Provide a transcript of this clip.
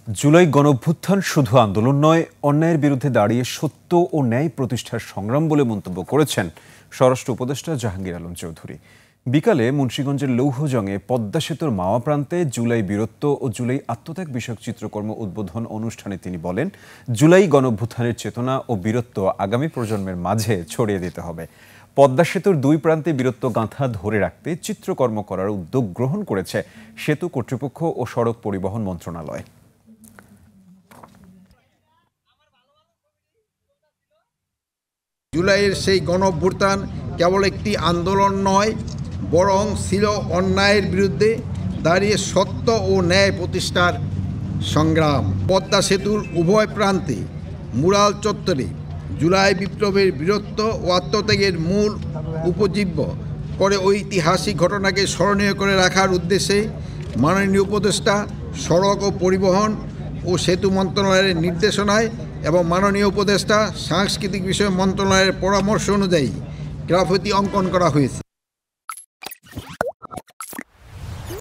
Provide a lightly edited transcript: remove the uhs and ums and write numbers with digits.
জুলাই গণঅভ্যুত্থান শুধু আন্দোলন নয়, অন্যায়ের বিরুদ্ধে দাঁড়িয়ে সত্য ও ন্যায় প্রতিষ্ঠার সংগ্রাম বলে মন্তব্য করেছেন স্বরাষ্ট্র উপদেষ্টা জাহাঙ্গীর আলম চৌধুরী। বিকালে মুন্সিগঞ্জের লৌহজংয়ে পদ্মা সেতুর মাওয়া প্রান্তে জুলাই বীরত্ব ও জুলাই আত্মত্যাগ বিষয়ক চিত্রকর্ম উদ্বোধন অনুষ্ঠানে তিনি বলেন, জুলাই গণঅভ্যুত্থানের চেতনা ও বীরত্ব আগামী প্রজন্মের মাঝে ছড়িয়ে দিতে হবে। পদ্মা সেতুর দুই প্রান্তে বীরত্ব গাঁথা ধরে রাখতে চিত্রকর্ম করার উদ্যোগ গ্রহণ করেছে সেতু কর্তৃপক্ষ ও সড়ক পরিবহন মন্ত্রণালয়। জুলাইয়ের সেই গণঅভ্যুত্থান কেবল একটি আন্দোলন নয়, বরং ছিল অন্যায়ের বিরুদ্ধে দাঁড়িয়ে সত্য ও ন্যায় প্রতিষ্ঠার সংগ্রাম। পদ্মা সেতুর উভয় প্রান্তে মুরাল চত্বরে জুলাই বিপ্লবের বীরত্ব ও আত্মত্যাগের মূল উপজীব্য করে ঐতিহাসিক ঘটনাকে স্মরণীয় করে রাখার উদ্দেশ্যে মাননীয় উপদেষ্টা সড়ক ও পরিবহন ও সেতু মন্ত্রণালয়ের নির্দেশনায় এবং মাননীয় উপদেষ্টা সাংস্কৃতিক বিষয় মন্ত্রণালয়ের পরামর্শ অনুযায়ী গ্রাফিতি অঙ্কন করা হয়েছে।